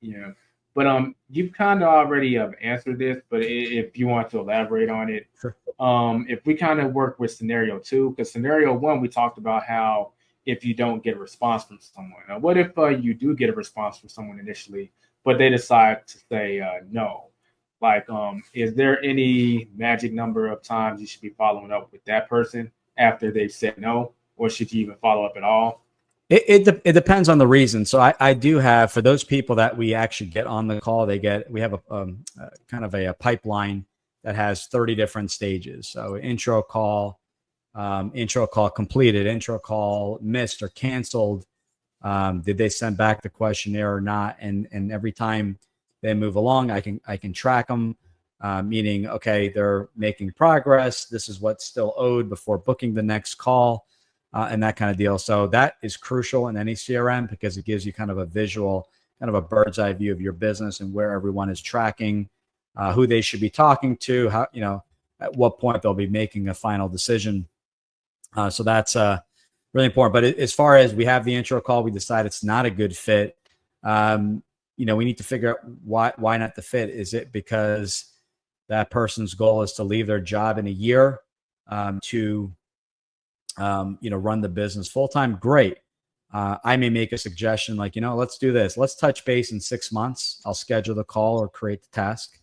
Yeah. But you've kind of already answered this, but if you want to elaborate on it, Sure. if we kind of work with scenario two, because scenario one, we talked about how if you don't get a response from someone, now what if you do get a response from someone initially, but they decide to say no? Like, is there any magic number of times you should be following up with that person after they've said no, or should you even follow up at all? It depends on the reason. So I do have, for those people that we actually get on the call, we have a kind of a pipeline that has 30 different stages. So intro call completed, intro call missed or canceled. Did they send back the questionnaire or not? And every time they move along, I can track them, meaning, okay, they're making progress. This is what's still owed before booking the next call, and that kind of deal. So that is crucial in any CRM because it gives you kind of a visual, kind of a bird's eye view of your business and where everyone is tracking, who they should be talking to, how, at what point they'll be making a final decision. So that's really important. But as far as we have the intro call, we decide it's not a good fit. We need to figure out why not the fit. Is it because that person's goal is to leave their job in a year, to run the business full time? Great. I may make a suggestion like, let's do this. Let's touch base in 6 months. I'll schedule the call or create the task.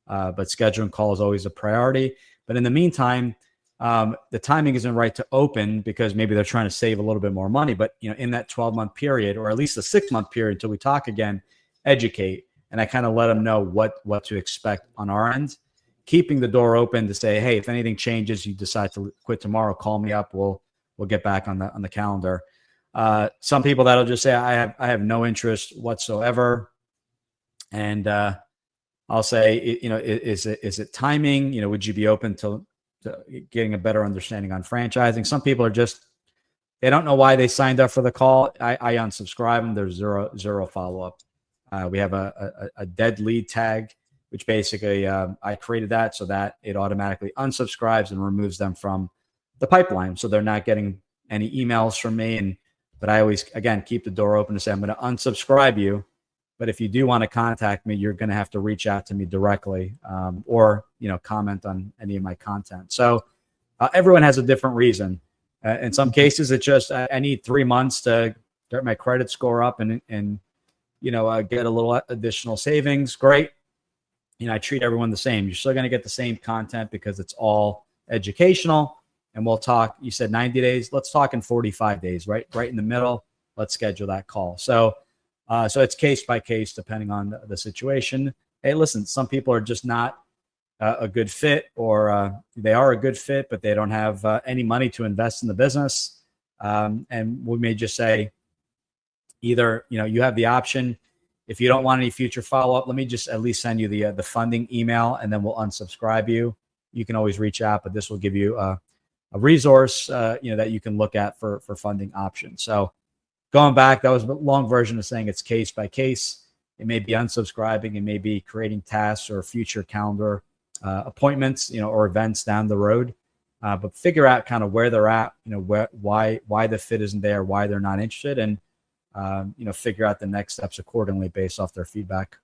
But scheduling call is always a priority. But in the meantime, the timing isn't right to open because maybe they're trying to save a little bit more money. But in that 12-month period, or at least a 6-month period until we talk again, educate. And I kind of let them know what to expect on our end, keeping the door open to say, hey, if anything changes, you decide to quit tomorrow, call me up. We'll get back on the calendar. Some people that'll just say, I have no interest whatsoever. And I'll say, is it timing? Would you be open to getting a better understanding on franchising? Some people are they don't know why they signed up for the call. I unsubscribe them. There's zero follow-up. We have a dead lead tag, which basically I created that so that it automatically unsubscribes and removes them from the pipeline. So they're not getting any emails from me. But I always, again, keep the door open to say, I'm going to unsubscribe you. But if you do want to contact me, you're going to have to reach out to me directly, or comment on any of my content. So everyone has a different reason. In some cases, it's just I need 3 months to get my credit score up and get a little additional savings. Great. I treat everyone the same. You're still going to get the same content because it's all educational. And we'll talk. You said 90 days. Let's talk in 45 days, right in the middle. Let's schedule that call. So it's case by case depending on the situation. Hey, listen, some people are just not a good fit, or they are a good fit, but they don't have any money to invest in the business. And we may just say, either, you have the option. If you don't want any future follow-up, let me just at least send you the funding email, and then we'll unsubscribe you. You can always reach out, but this will give you a resource, that you can look at for funding options. So going back, that was a long version of saying it's case by case. It may be unsubscribing. It may be creating tasks or future calendar appointments, or events down the road. But figure out kind of where they're at, why the fit isn't there, why they're not interested, and figure out the next steps accordingly based off their feedback.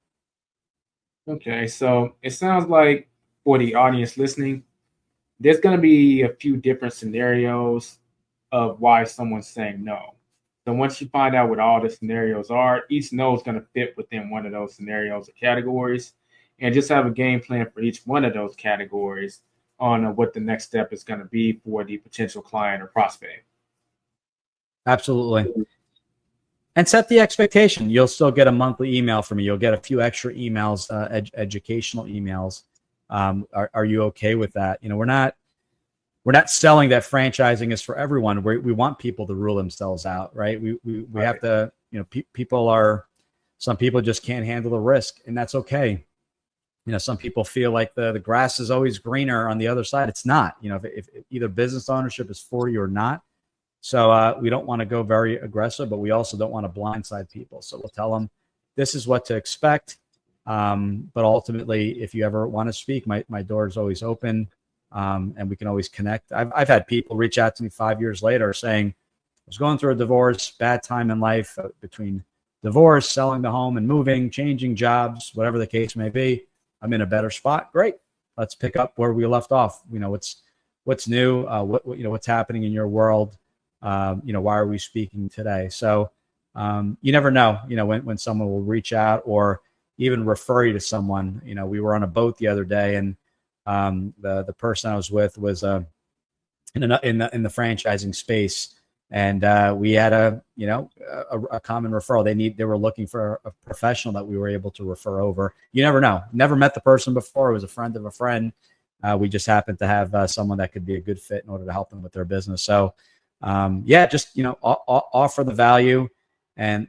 Okay, so it sounds like for the audience listening, there's going to be a few different scenarios of why someone's saying no. So once you find out what all the scenarios are, each no is going to fit within one of those scenarios or categories, and just have a game plan for each one of those categories on what the next step is going to be for the potential client or prospect. Absolutely. And set the expectation. You'll still get a monthly email from me. You'll get a few extra emails, educational emails. Are you okay with that? We're not selling that franchising is for everyone. We want people to rule themselves out, right? We have to, some people just can't handle the risk, and that's okay. Some people feel like the grass is always greener on the other side. It's not. If either business ownership is for you or not. So we don't want to go very aggressive, but we also don't want to blindside people. So we'll tell them this is what to expect. But ultimately, if you ever want to speak, my door is always open, and we can always connect. I've had people reach out to me 5 years later saying, I was going through a divorce, bad time in life between divorce, selling the home and moving, changing jobs, whatever the case may be. I'm in a better spot. Great. Let's pick up where we left off. What's new, what's happening in your world. Why are we speaking today? So you never know, when someone will reach out or even refer you to someone. We were on a boat the other day, and the person I was with was in the franchising space, and we had a common referral. They were looking for a professional that we were able to refer over. You never know. Never met the person before. It was a friend of a friend. We just happened to have someone that could be a good fit in order to help them with their business. So just offer the value, and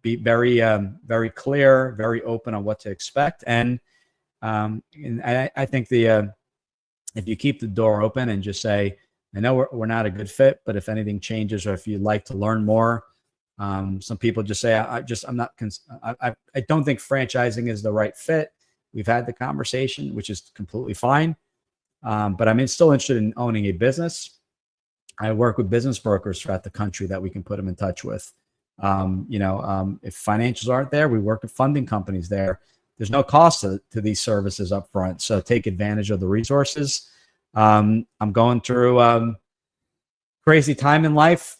be very very clear, very open on what to expect. And I think if you keep the door open and just say, I know we're not a good fit, but if anything changes or if you'd like to learn more, some people just say, I don't think franchising is the right fit. We've had the conversation, which is completely fine. But I'm still interested in owning a business. I work with business brokers throughout the country that we can put them in touch with. If financials aren't there, we work with funding companies there. There's no cost to these services up front. So take advantage of the resources. I'm going through crazy time in life.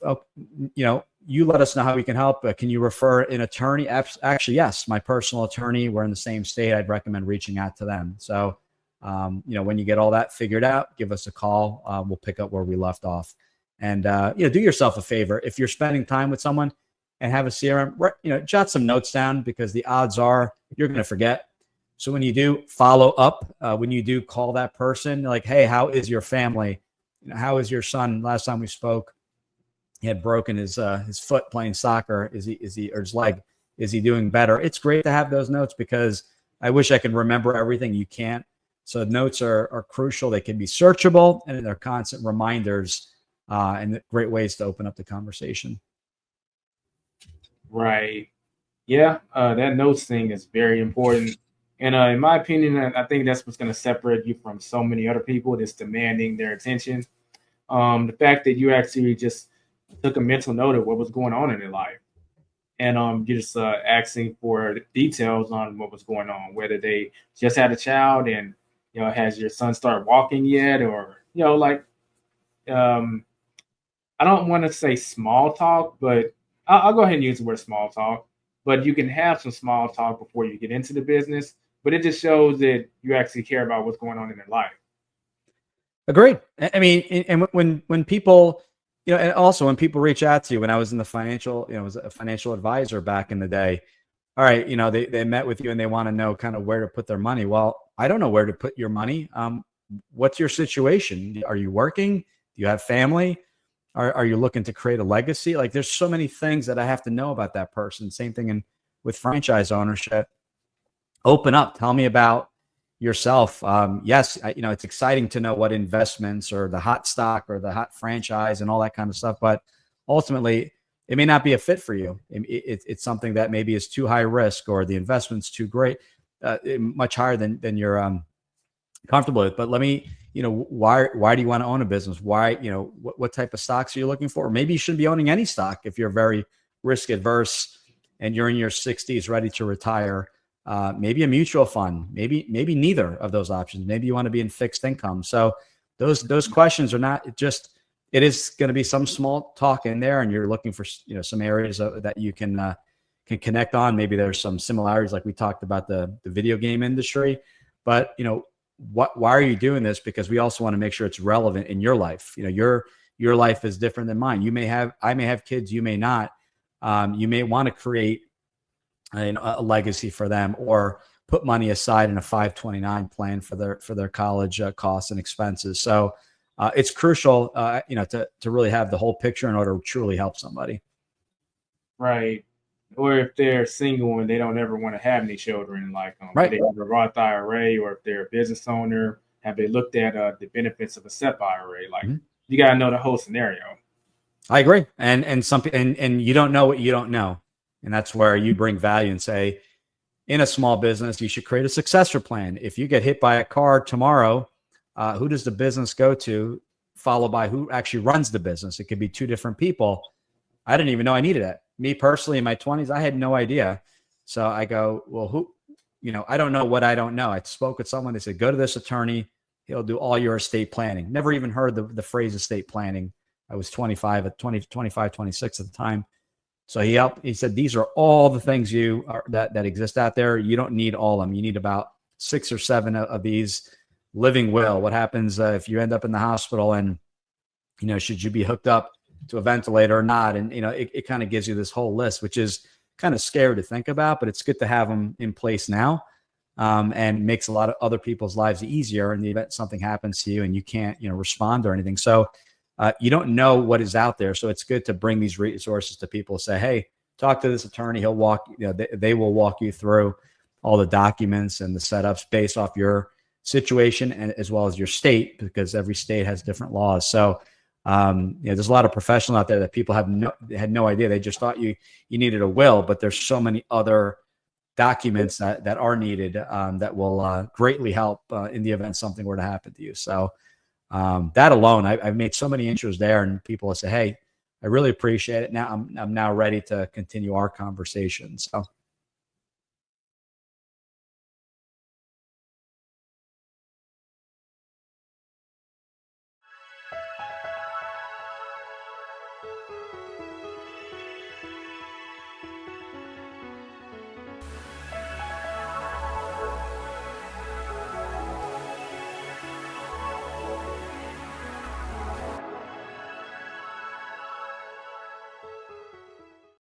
You let us know how we can help. Can you refer an attorney? Actually, yes, my personal attorney. We're in the same state. I'd recommend reaching out to them. So, when you get all that figured out, give us a call. We'll pick up where we left off. And, do yourself a favor. If you're spending time with someone and have a CRM, jot some notes down, because the odds are you're going to forget. So when you do follow up, when you do call that person, like, hey, how is your family? How is your son? Last time we spoke, he had broken his foot playing soccer. Or his leg? Is he doing better? It's great to have those notes, because I wish I could remember everything. You can't. So notes are crucial. They can be searchable, and they're constant reminders, and great ways to open up the conversation. Right. Yeah. That notes thing is very important. And in my opinion, I think that's what's going to separate you from so many other people that's demanding their attention. The fact that you actually just took a mental note of what was going on in their life, and you're just asking for details on what was going on, whether they just had a child, and has your son started walking yet, or um, I don't want to say small talk, but I'll go ahead and use the word small talk. But you can have some small talk before you get into the business. But it just shows that you actually care about what's going on in their life. Agreed. I mean, and when people, and also when people reach out to you, when I was in the financial, was a financial advisor back in the day. All right, they met with you and they want to know kind of where to put their money. Well, I don't know where to put your money. What's your situation? Are you working? Do you have family? Are you looking to create a legacy? Like, there's so many things that I have to know about that person. Same thing with franchise ownership. Open up. Tell me about yourself. Yes, it's exciting to know what investments or the hot stock or the hot franchise and all that kind of stuff. But ultimately, it may not be a fit for you. It's something that maybe is too high risk, or the investment's too great, much higher than you're comfortable with. But let me, why do you want to own a business? Why, what type of stocks are you looking for? Maybe you shouldn't be owning any stock if you're very risk adverse and you're in your 60s ready to retire. Maybe a mutual fund, maybe neither of those options. Maybe you want to be in fixed income. So those questions are not just, it is going to be some small talk in there, and you're looking for, some areas that you can connect on. Maybe there's some similarities, like we talked about the video game industry, but why are you doing this? Because we also want to make sure it's relevant in your life. Your life is different than mine. I may have kids, you may not. You may want to create a legacy for them, or put money aside in a 529 plan for their college costs and expenses. So it's crucial, to really have the whole picture in order to truly help somebody. Right. Or if they're single and they don't ever want to have any children, like Right. they have a Roth IRA, or if they're a business owner, have they looked at the benefits of a SEP IRA? Like, you got to know the whole scenario. I agree. And you don't know what you don't know. And that's where you bring value and say, in a small business, you should create a successor plan. If you get hit by a car tomorrow, who does the business go to, followed by who actually runs the business? It could be two different people. I didn't even know I needed that. me personally in my 20s, I had no idea. So I go, well, I don't know what I don't know. I spoke with someone. They said, go to this attorney. He'll do all your estate planning. Never even heard the phrase estate planning. I was 25 at 25, 26 at the time. So he said, these are all the things that exist out there. You don't need all of them. You need about 6 or 7 of these. Living will. What happens if you end up in the hospital, and should you be hooked up to a ventilator or not? And it kind of gives you this whole list, which is kind of scary to think about, but it's good to have them in place now, and makes a lot of other people's lives easier in the event something happens to you and you can't respond or anything. So you don't know what is out there, so it's good to bring these resources to people. Say, hey, talk to this attorney. He'll walk. They will walk you through all the documents and the setups based off your situation and as well as your state, because every state has different laws. So there's a lot of professionals out there that people had no idea. They just thought you needed a will, but there's so many other documents that are needed that will greatly help in the event something were to happen to you. So that alone, I've made so many intros there, and people will say, hey, I really appreciate it. Now I'm now ready to continue our conversation. So